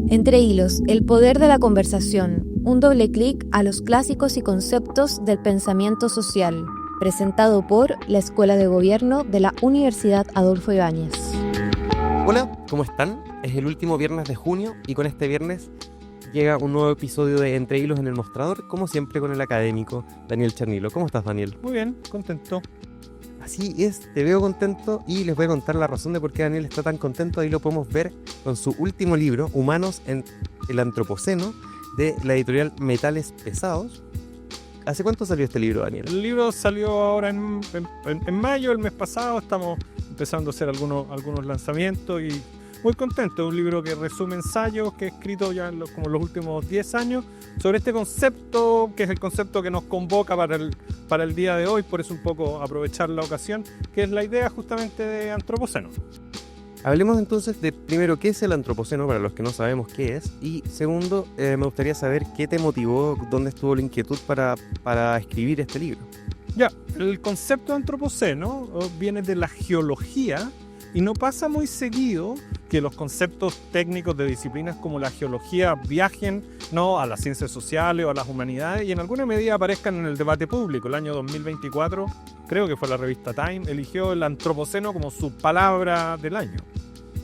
Entre hilos, el poder de la conversación, un doble clic a los clásicos y conceptos del pensamiento social, presentado por la Escuela de Gobierno de la Universidad Adolfo Ibáñez. Hola, ¿cómo están? Es el último viernes de junio y con este viernes llega un nuevo episodio de Entre Hilos en el Mostrador, como siempre con el académico Daniel Chernilo. ¿Cómo estás, Daniel? Muy bien, contento. Así es, te veo contento y les voy a contar la razón de por qué Daniel está tan contento. Ahí lo podemos ver con su último libro, Humanos en el Antropoceno, de la editorial Metales Pesados. ¿Hace cuánto salió este libro, Daniel? El libro salió ahora en mayo, el mes pasado. Estamos empezando a hacer algunos lanzamientos y muy contento. Es un libro que resume ensayos que he escrito ya como los últimos 10 años sobre este concepto, que es el concepto que nos convoca para el día de hoy. Por eso un poco aprovechar la ocasión, que es la idea justamente de antropoceno. Hablemos entonces de, primero, qué es el antropoceno, para los que no sabemos qué es, y segundo, me gustaría saber qué te motivó, dónde estuvo la inquietud para escribir este libro. Ya, el concepto de antropoceno viene de la geología y no pasa muy seguido que los conceptos técnicos de disciplinas como la geología viajen, ¿no?, a las ciencias sociales o a las humanidades y en alguna medida aparezcan en el debate público. El año 2024, creo que fue la revista Time, eligió el antropoceno como su palabra del año.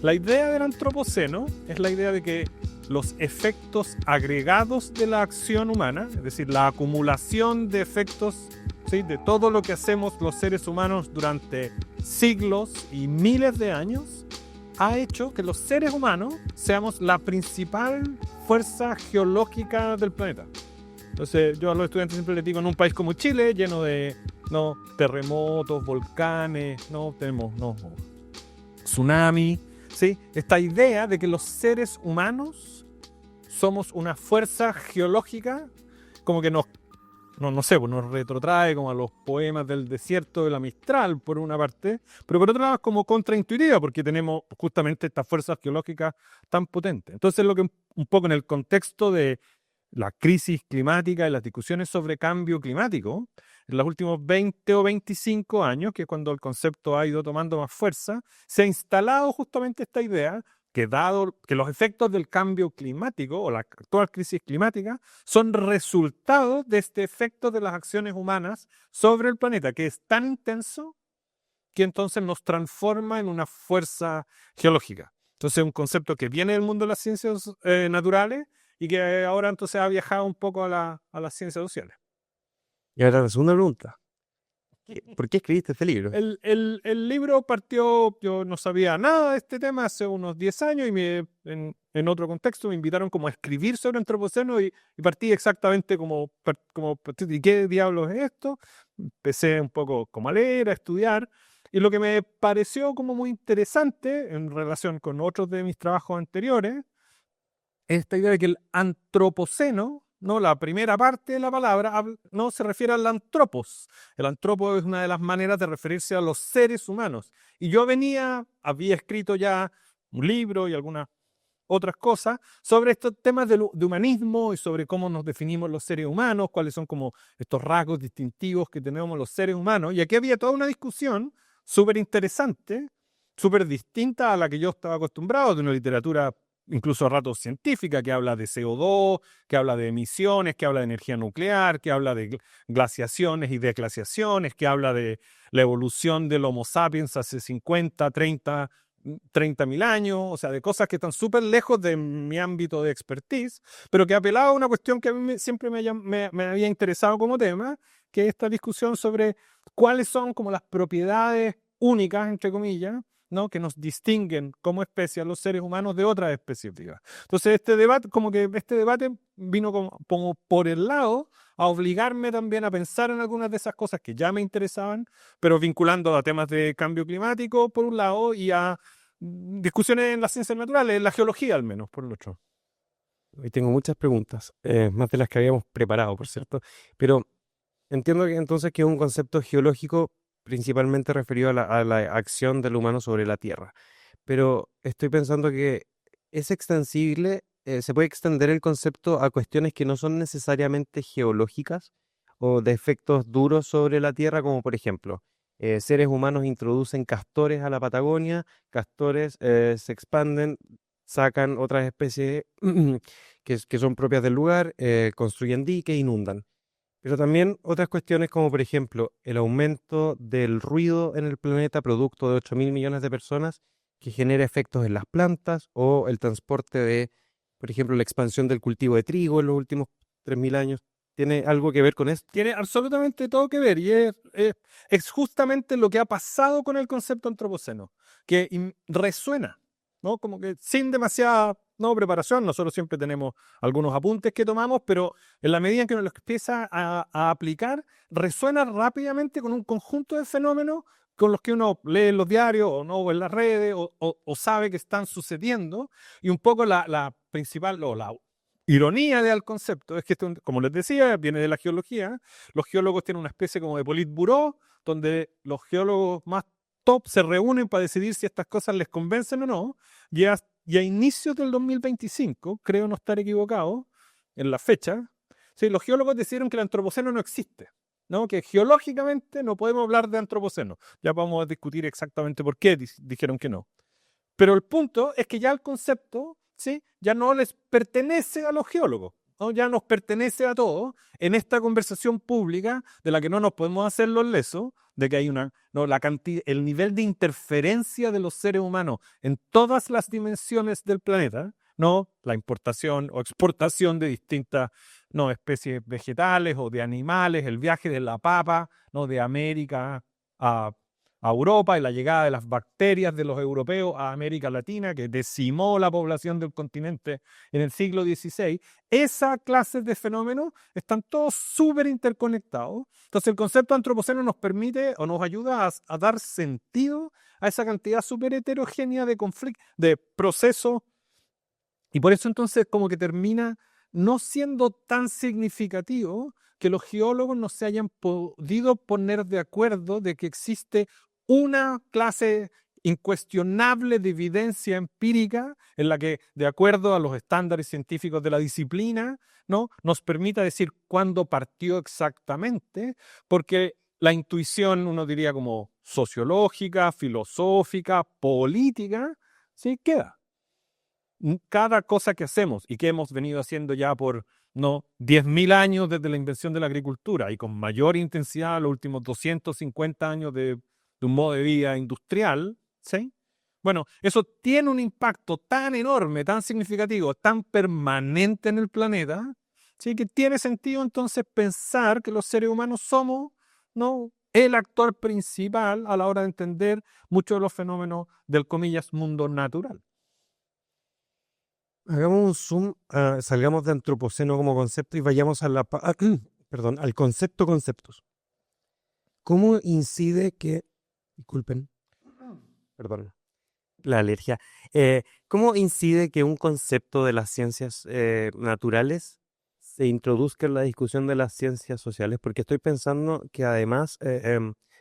La idea del antropoceno es la idea de que los efectos agregados de la acción humana, es decir, la acumulación de efectos, ¿sí?, de todo lo que hacemos los seres humanos durante siglos y miles de años, ha hecho que los seres humanos seamos la principal fuerza geológica del planeta. Entonces, yo a los estudiantes siempre les digo, en un país como Chile, lleno de terremotos, volcanes, tenemos tsunami, ¿sí?, esta idea de que los seres humanos somos una fuerza geológica como que nos retrotrae como a los poemas del desierto de la Mistral, por una parte, pero por otra lado es como contraintuitiva, porque tenemos justamente estas fuerzas geológicas tan potentes. Entonces, lo que un poco en el contexto de la crisis climática y las discusiones sobre cambio climático, en los últimos 20 o 25 años, que es cuando el concepto ha ido tomando más fuerza, se ha instalado justamente esta idea que dado que los efectos del cambio climático o la actual crisis climática son resultado de este efecto de las acciones humanas sobre el planeta, que es tan intenso que entonces nos transforma en una fuerza geológica. Entonces es un concepto que viene del mundo de las ciencias naturales y que ahora entonces ha viajado un poco a las ciencias sociales. Y ahora la segunda pregunta. ¿Por qué escribiste este libro? El libro partió, yo no sabía nada de este tema hace unos 10 años y en otro contexto me invitaron como a escribir sobre antropoceno y partí exactamente como ¿y qué diablos es esto? Empecé un poco como a leer, a estudiar, y lo que me pareció como muy interesante en relación con otros de mis trabajos anteriores es esta idea de que el antropoceno, ¿no?, la primera parte de la palabra, no se refiere al antropos. El antropos es una de las maneras de referirse a los seres humanos. Y yo había escrito ya un libro y algunas otras cosas sobre estos temas de humanismo y sobre cómo nos definimos los seres humanos, cuáles son como estos rasgos distintivos que tenemos los seres humanos. Y aquí había toda una discusión súper interesante, súper distinta a la que yo estaba acostumbrado, de una literatura incluso a ratos científica, que habla de CO2, que habla de emisiones, que habla de energía nuclear, que habla de glaciaciones y desglaciaciones, que habla de la evolución del Homo sapiens hace 50, 30 mil años, o sea, de cosas que están súper lejos de mi ámbito de expertise, pero que apelaba a una cuestión que a mí siempre me había interesado como tema, que es esta discusión sobre cuáles son como las propiedades únicas, entre comillas, ¿no?, que nos distinguen como especie a los seres humanos de otras especies vivas. Entonces este debate vino como por el lado a obligarme también a pensar en algunas de esas cosas que ya me interesaban, pero vinculando a temas de cambio climático por un lado y a discusiones en las ciencias naturales, en la geología al menos, por el otro. Hoy tengo muchas preguntas, más de las que habíamos preparado, por cierto, pero entiendo que entonces que es un concepto geológico principalmente referido a la acción del humano sobre la Tierra. Pero estoy pensando que es extensible, se puede extender el concepto a cuestiones que no son necesariamente geológicas o de efectos duros sobre la Tierra, como por ejemplo, seres humanos introducen castores a la Patagonia, castores se expanden, sacan otras especies que son propias del lugar, construyen diques, inundan. Pero también otras cuestiones como, por ejemplo, el aumento del ruido en el planeta producto de 8.000 millones de personas que genera efectos en las plantas o el transporte de, por ejemplo, la expansión del cultivo de trigo en los últimos 3.000 años. ¿Tiene algo que ver con esto? Tiene absolutamente todo que ver y es justamente lo que ha pasado con el concepto antropoceno, que resuena, ¿no? Como que sin demasiada preparación, nosotros siempre tenemos algunos apuntes que tomamos, pero en la medida en que uno los empieza a aplicar, resuena rápidamente con un conjunto de fenómenos con los que uno lee en los diarios o en las redes o sabe que están sucediendo, y un poco la principal o la ironía del concepto es que, como les decía, viene de la geología. Los geólogos tienen una especie como de politburó, donde los geólogos más top se reúnen para decidir si estas cosas les convencen o no, y a inicios del 2025, creo no estar equivocado en la fecha, sí, los geólogos decidieron que el antropoceno no existe, ¿no? Que geológicamente no podemos hablar de antropoceno. Ya vamos a discutir exactamente por qué dijeron que no. Pero el punto es que ya el concepto, ¿sí?, ya no les pertenece a los geólogos, ¿no? Ya nos pertenece a todos en esta conversación pública de la que no nos podemos hacer los lesos, de que hay el nivel de interferencia de los seres humanos en todas las dimensiones del planeta, ¿no? La importación o exportación de distintas especies vegetales o de animales, el viaje de la papa, ¿no?, de América a Europa y la llegada de las bacterias de los europeos a América Latina, que decimó la población del continente en el siglo XVI, esa clase de fenómenos están todos súper interconectados. Entonces el concepto antropoceno nos permite o nos ayuda a dar sentido a esa cantidad súper heterogénea de conflictos, de procesos, y por eso entonces como que termina no siendo tan significativo que los geólogos no se hayan podido poner de acuerdo de que existe una clase incuestionable de evidencia empírica en la que, de acuerdo a los estándares científicos de la disciplina, ¿no?, nos permita decir cuándo partió exactamente, porque la intuición, uno diría como sociológica, filosófica, política, ¿sí?, queda. Cada cosa que hacemos y que hemos venido haciendo ya por 10.000 años desde la invención de la agricultura y con mayor intensidad los últimos 250 años de un modo de vida industrial, ¿sí? Bueno, eso tiene un impacto tan enorme, tan significativo, tan permanente en el planeta, ¿sí?, que tiene sentido entonces pensar que los seres humanos somos, ¿no?, el actor principal a la hora de entender muchos de los fenómenos del, comillas, mundo natural. Hagamos un zoom, salgamos de antropoceno como concepto y vayamos al concepto conceptos. ¿Cómo incide que, disculpen, perdón, la alergia, cómo incide que un concepto de las ciencias naturales se introduzca en la discusión de las ciencias sociales? Porque estoy pensando que además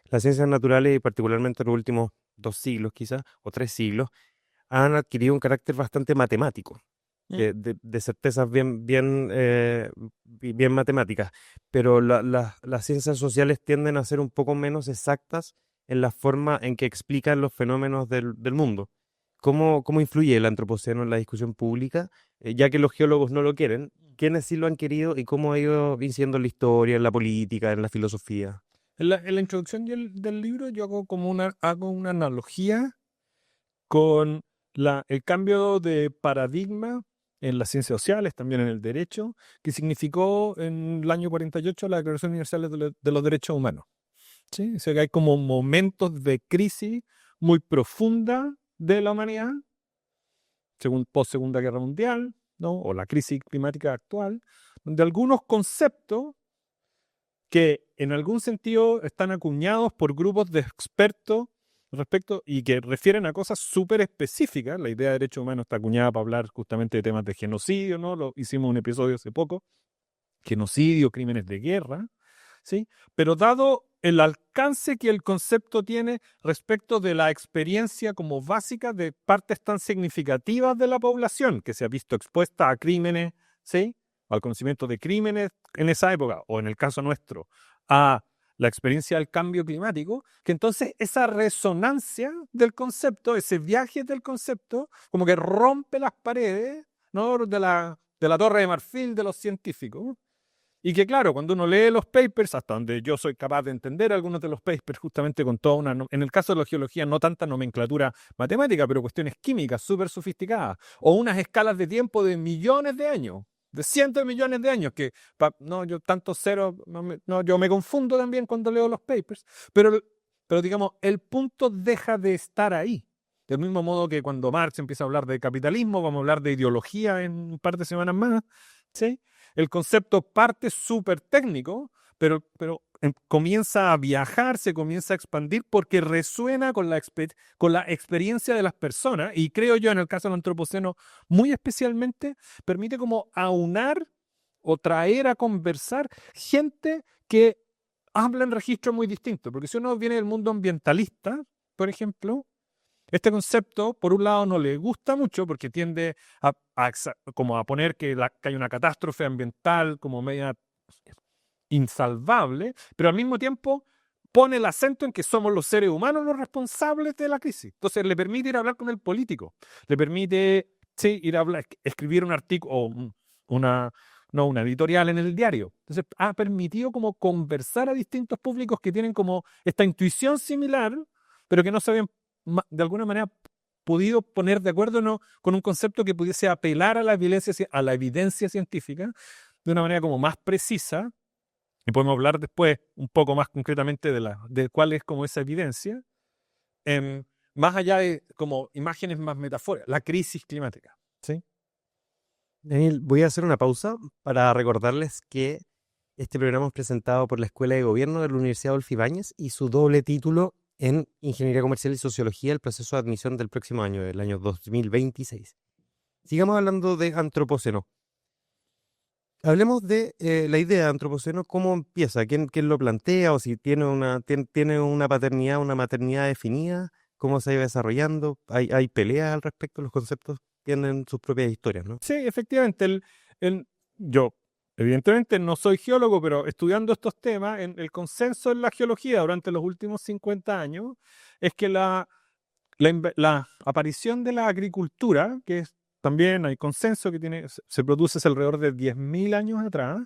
las ciencias naturales, y particularmente en los últimos 2 siglos quizás, o 3 siglos, han adquirido un carácter bastante matemático, de certezas bien matemáticas, pero las ciencias sociales tienden a ser un poco menos exactas en la forma en que explican los fenómenos del mundo. ¿Cómo influye el antropoceno en la discusión pública? Ya que los geólogos no lo quieren, ¿quiénes sí lo han querido y cómo ha ido incidiendo en la historia, en la política, en la filosofía? En la introducción del libro yo hago una analogía con el cambio de paradigma en las ciencias sociales, también en el derecho, que significó en el año 48 la Declaración Universal de los Derechos Humanos. ¿Sí? O sea, que hay como momentos de crisis muy profunda de la humanidad, post-Segunda Guerra Mundial, ¿no?, o la crisis climática actual, donde algunos conceptos que en algún sentido están acuñados por grupos de expertos respecto y que refieren a cosas súper específicas. La idea de derechos humanos está acuñada para hablar justamente de temas de genocidio, ¿no? Hicimos un episodio hace poco, genocidio, crímenes de guerra, ¿sí? Pero dado el alcance que el concepto tiene respecto de la experiencia como básica de partes tan significativas de la población que se ha visto expuesta a crímenes, ¿sí?, al conocimiento de crímenes en esa época, o en el caso nuestro, a la experiencia del cambio climático, que entonces esa resonancia del concepto, ese viaje del concepto, como que rompe las paredes, ¿no?, de la Torre de Marfil de los científicos. Y que claro, cuando uno lee los papers, hasta donde yo soy capaz de entender algunos de los papers, justamente con toda una, en el caso de la geología, no tanta nomenclatura matemática, pero cuestiones químicas súper sofisticadas, o unas escalas de tiempo de millones de años, de cientos de millones de años, que no, yo tanto cero, yo me confundo también cuando leo los papers, pero digamos, el punto deja de estar ahí. Del mismo modo que cuando Marx empieza a hablar de capitalismo, vamos a hablar de ideología en un par de semanas más, ¿sí? El concepto parte súper técnico, pero comienza a viajar, se comienza a expandir porque resuena con la experiencia de las personas, y creo yo en el caso del antropoceno muy especialmente, permite como aunar o traer a conversar gente que habla en registros muy distintos, porque si uno viene del mundo ambientalista, por ejemplo, este concepto, por un lado, no le gusta mucho porque tiende como a poner que hay una catástrofe ambiental como media insalvable, pero al mismo tiempo pone el acento en que somos los seres humanos los responsables de la crisis. Entonces le permite ir a hablar con el político, le permite ir a hablar, escribir un artículo o una editorial en el diario. Entonces ha permitido como conversar a distintos públicos que tienen como esta intuición similar, pero que no se habían de alguna manera podido poner de acuerdo, ¿no?, con un concepto que pudiese apelar a la evidencia científica de una manera como más precisa. Y podemos hablar después un poco más concretamente de cuál es como esa evidencia, más allá de como imágenes más metafóricas, la crisis climática, ¿sí? Daniel, voy a hacer una pausa para recordarles que este programa es presentado por la Escuela de Gobierno de la Universidad Adolfo Ibáñez y su doble título en Ingeniería Comercial y Sociología, el proceso de admisión del próximo año, el año 2026. Sigamos hablando de antropoceno. Hablemos de la idea de antropoceno, cómo empieza, quién lo plantea, o si tiene una paternidad, una maternidad definida, cómo se va desarrollando. Hay peleas al respecto, los conceptos tienen sus propias historias, ¿no? Sí, efectivamente. Yo, evidentemente, no soy geólogo, pero estudiando estos temas, el consenso en la geología durante los últimos 50 años es que la aparición de la agricultura, que es también hay consenso que se produce alrededor de 10.000 años atrás,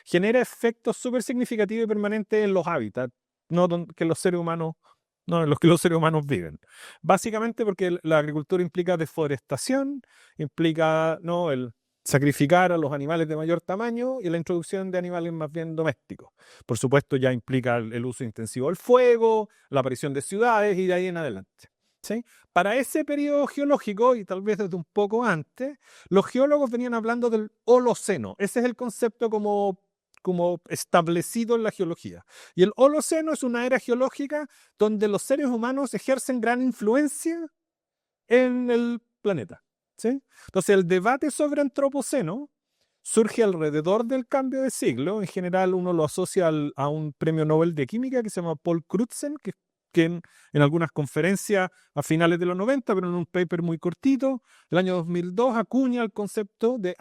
genera efectos súper significativos y permanentes en los hábitats, que los seres humanos, no en los que los seres humanos viven. Básicamente porque la agricultura implica deforestación, implica, ¿no?, el sacrificar a los animales de mayor tamaño y la introducción de animales más bien domésticos. Por supuesto, ya implica el uso intensivo del fuego, la aparición de ciudades y de ahí en adelante, ¿sí? Para ese periodo geológico, y tal vez desde un poco antes, los geólogos venían hablando del Holoceno. Ese es el concepto como establecido en la geología. Y el Holoceno es una era geológica donde los seres humanos ejercen gran influencia en el planeta, ¿sí? Entonces el debate sobre antropoceno surge alrededor del cambio de siglo. En general uno lo asocia a un premio Nobel de Química que se llama Paul Crutzen, que en algunas conferencias a finales de los 90, pero en un paper muy cortito, el año 2002 acuña el concepto de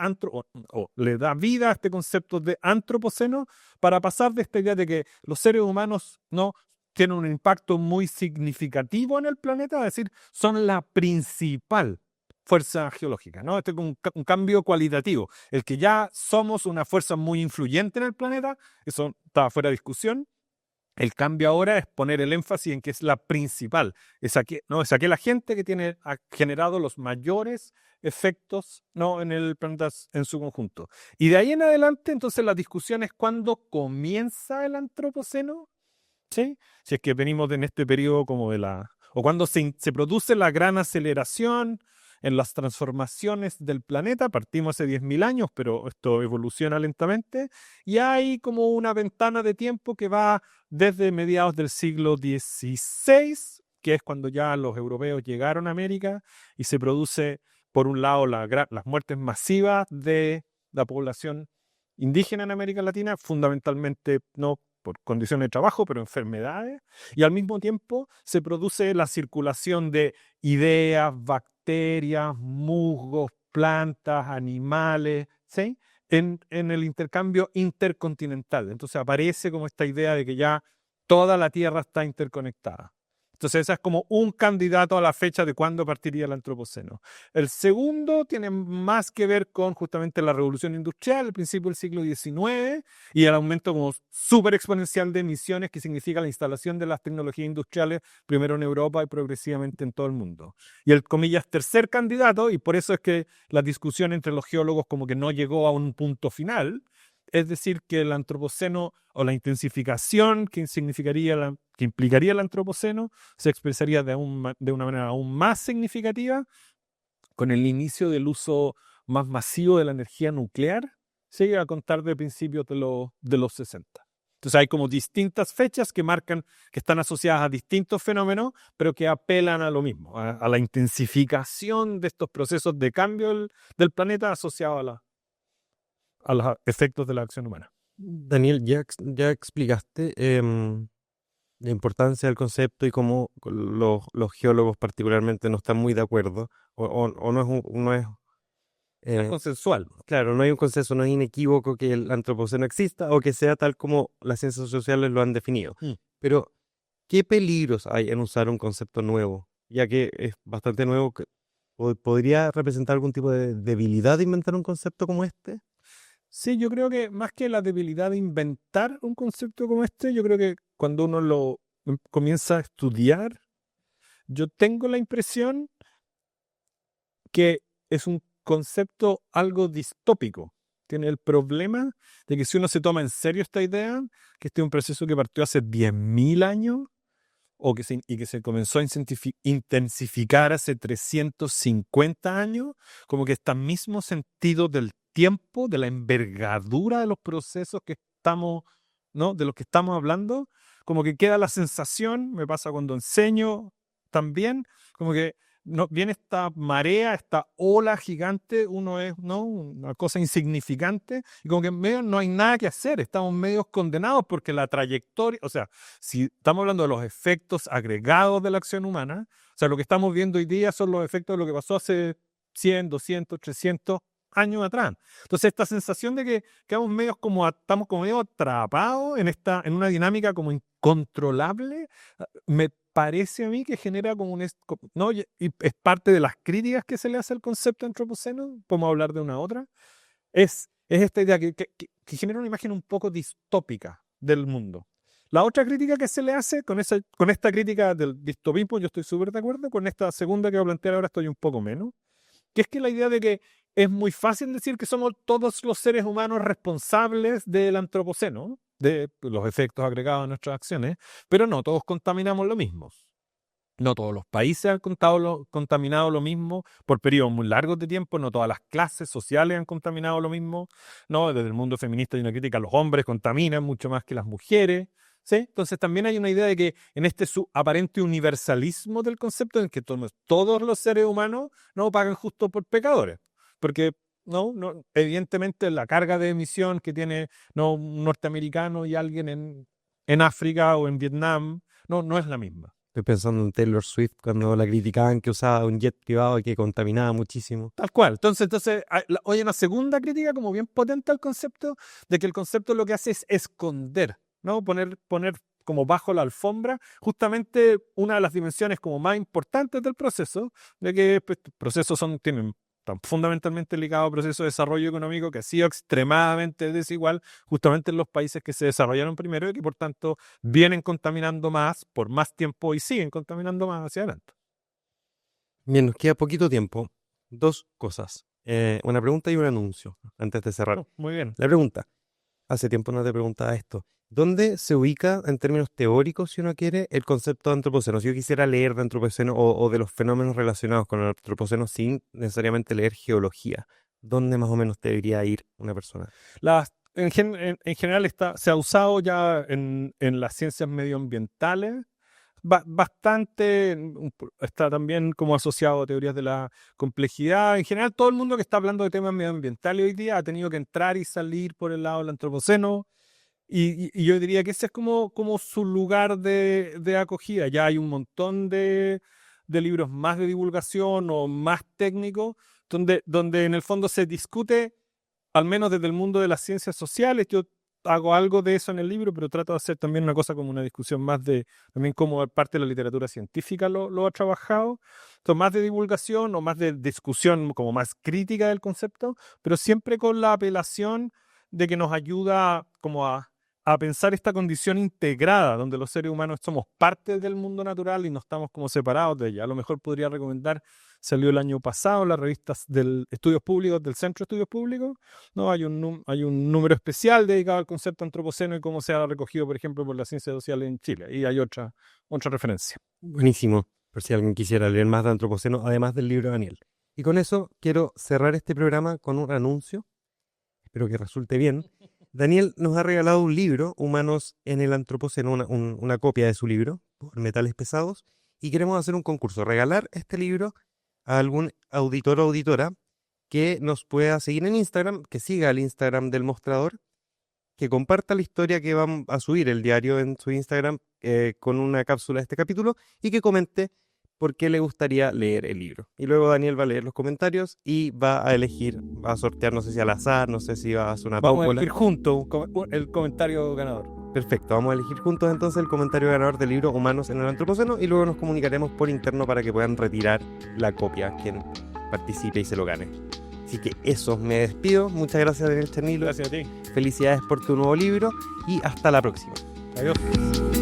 le da vida a este concepto de antropoceno para pasar de esta idea de que los seres humanos no tienen un impacto muy significativo en el planeta, es decir, son la principal fuerza geológica, ¿no? Este es un cambio cualitativo. El que ya somos una fuerza muy influyente en el planeta, eso está fuera de discusión. El cambio ahora es poner el énfasis en que es la principal. Es aquella gente que ha generado los mayores efectos, ¿no?, en el planeta en su conjunto. Y de ahí en adelante, entonces, la discusión es cuándo comienza el antropoceno, ¿sí? Si es que venimos en este periodo como o cuando se produce la gran aceleración en las transformaciones del planeta. Partimos hace 10.000 años, pero esto evoluciona lentamente, y hay como una ventana de tiempo que va desde mediados del siglo XVI, que es cuando ya los europeos llegaron a América y se produce, por un lado, las muertes masivas de la población indígena en América Latina, fundamentalmente no por condiciones de trabajo, pero enfermedades, y al mismo tiempo se produce la circulación de ideas, bacterias, musgos, plantas, animales, ¿sí?, en el intercambio intercontinental. Entonces aparece como esta idea de que ya toda la Tierra está interconectada. Entonces, ese es como un candidato a la fecha de cuándo partiría el antropoceno. El segundo tiene más que ver con justamente la revolución industrial, el principio del siglo XIX, y el aumento como súper exponencial de emisiones, que significa la instalación de las tecnologías industriales, primero en Europa y progresivamente en todo el mundo. Y el, comillas, tercer candidato, y por eso es que la discusión entre los geólogos como que no llegó a un punto final, es decir, que el antropoceno o la intensificación que implicaría el antropoceno se expresaría de una manera aún más significativa con el inicio del uso más masivo de la energía nuclear, se llega a contar de principios de los 60. Entonces hay como distintas fechas que marcan, que están asociadas a distintos fenómenos, pero que apelan a lo mismo, a la intensificación de estos procesos de cambio del planeta asociados a los efectos de la acción humana. Daniel, ya explicaste la importancia del concepto y cómo los geólogos particularmente no están muy de acuerdo, o no es Consensual. claro, no hay un consenso, no es inequívoco que el antropoceno exista o que sea tal como las ciencias sociales lo han definido. Pero, ¿qué peligros hay en usar un concepto nuevo? Ya que es bastante nuevo, ¿podría representar algún tipo de debilidad de inventar un concepto como este? Sí, yo creo que más que la debilidad de inventar un concepto como este, yo creo que cuando uno lo comienza a estudiar, yo tengo la impresión que es un concepto algo distópico. Tiene el problema de que si uno se toma en serio esta idea, que este es un proceso que partió hace 10.000 años, y que se comenzó a intensificar hace 350 años, como que este mismo sentido del tiempo, de la envergadura de los procesos que estamos, ¿no? De los que estamos hablando, como que queda la sensación, me pasa cuando enseño también, como que viene esta marea, esta ola gigante, uno es, ¿no?, una cosa insignificante, y como que en medio no hay nada que hacer, estamos medios condenados porque la trayectoria, o sea, si estamos hablando de los efectos agregados de la acción humana, o sea, lo que estamos viendo hoy día son los efectos de lo que pasó hace 100, 200, 300 años atrás. Entonces, esta sensación de que estamos como medio atrapados en una dinámica como incontrolable, me parece a mí que genera como ¿no? Y es parte de las críticas que se le hace al concepto antropoceno, podemos hablar de una otra, es esta idea que genera una imagen un poco distópica del mundo. La otra crítica que se le hace, con esta crítica del distopismo, yo estoy súper de acuerdo, con esta segunda que voy a plantear ahora estoy un poco menos, que es que la idea de que es muy fácil decir que somos todos los seres humanos responsables del antropoceno, de los efectos agregados a nuestras acciones, pero no todos contaminamos lo mismo. No todos los países han contaminado lo mismo por periodos muy largos de tiempo, no todas las clases sociales han contaminado lo mismo, ¿no? Desde el mundo feminista hay una crítica, los hombres contaminan mucho más que las mujeres, ¿sí? Entonces también hay una idea de que en este su aparente universalismo del concepto en que todos los seres humanos no pagan justo por pecadores, porque no, evidentemente la carga de emisión que tiene, ¿no?, un norteamericano y alguien en África o en Vietnam no es la misma. Estoy pensando en Taylor Swift cuando la criticaban que usaba un jet privado y que contaminaba muchísimo. Tal cual. Entonces hay una segunda crítica como bien potente al concepto, de que el concepto lo que hace es esconder, ¿no? Poner como bajo la alfombra justamente una de las dimensiones como más importantes del proceso, de que pues, procesos están fundamentalmente ligados a procesos de desarrollo económico que ha sido extremadamente desigual justamente en los países que se desarrollaron primero y que por tanto vienen contaminando más por más tiempo y siguen contaminando más hacia adelante. Bien, nos queda poquito tiempo. Dos cosas. Una pregunta y un anuncio antes de cerrar. Muy bien. La pregunta. Hace tiempo no te preguntaba esto. ¿Dónde se ubica en términos teóricos, si uno quiere, el concepto de antropoceno? Si yo quisiera leer de antropoceno o de los fenómenos relacionados con el antropoceno sin necesariamente leer geología, ¿dónde más o menos debería ir una persona? En general se ha usado ya en las ciencias medioambientales, bastante, está también como asociado a teorías de la complejidad. En general, todo el mundo que está hablando de temas medioambientales hoy día ha tenido que entrar y salir por el lado del antropoceno. Y yo diría que ese es como su lugar de acogida. Ya hay un montón de libros más de divulgación o más técnicos, donde en el fondo se discute, al menos desde el mundo de las ciencias sociales. Yo hago algo de eso en el libro, pero trato de hacer también una cosa como una discusión más de también cómo parte de la literatura científica lo ha trabajado. Entonces, más de divulgación o más de discusión como más crítica del concepto, pero siempre con la apelación de que nos ayuda como a pensar esta condición integrada, donde los seres humanos somos parte del mundo natural y no estamos como separados de ella. A lo mejor podría recomendar, salió el año pasado, las revistas del Estudios Públicos, del Centro de Estudios Públicos, ¿no? Hay un número especial dedicado al concepto antropoceno y cómo se ha recogido, por ejemplo, por las ciencias sociales en Chile. Y hay otra referencia. Buenísimo, por si alguien quisiera leer más de antropoceno, además del libro de Daniel. Y con eso quiero cerrar este programa con un anuncio. Espero que resulte bien. Daniel nos ha regalado un libro, Humanos en el Antropoceno, una copia de su libro, por Metales Pesados, y queremos hacer un concurso, regalar este libro a algún auditor o auditora que nos pueda seguir en Instagram, que siga el Instagram del Mostrador, que comparta la historia que va a subir el diario en su Instagram con una cápsula de este capítulo y que comente por qué le gustaría leer el libro. Y luego Daniel va a leer los comentarios y va a elegir, va a sortear, no sé si al azar, no sé si va a hacer una Vamos a tómbola. elegir juntos el comentario ganador. Perfecto, vamos a elegir juntos entonces el comentario ganador del libro Humanos en el Antropoceno y luego nos comunicaremos por interno para que puedan retirar la copia quien participe y se lo gane. Así que eso, me despido. Muchas gracias, Daniel Chernilo. Gracias a ti. Felicidades por tu nuevo libro y hasta la próxima. Adiós.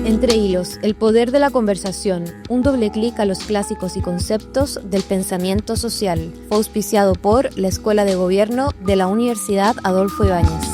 Entre hilos, el poder de la conversación, un doble clic a los clásicos y conceptos del pensamiento social, fue auspiciado por la Escuela de Gobierno de la Universidad Adolfo Ibáñez.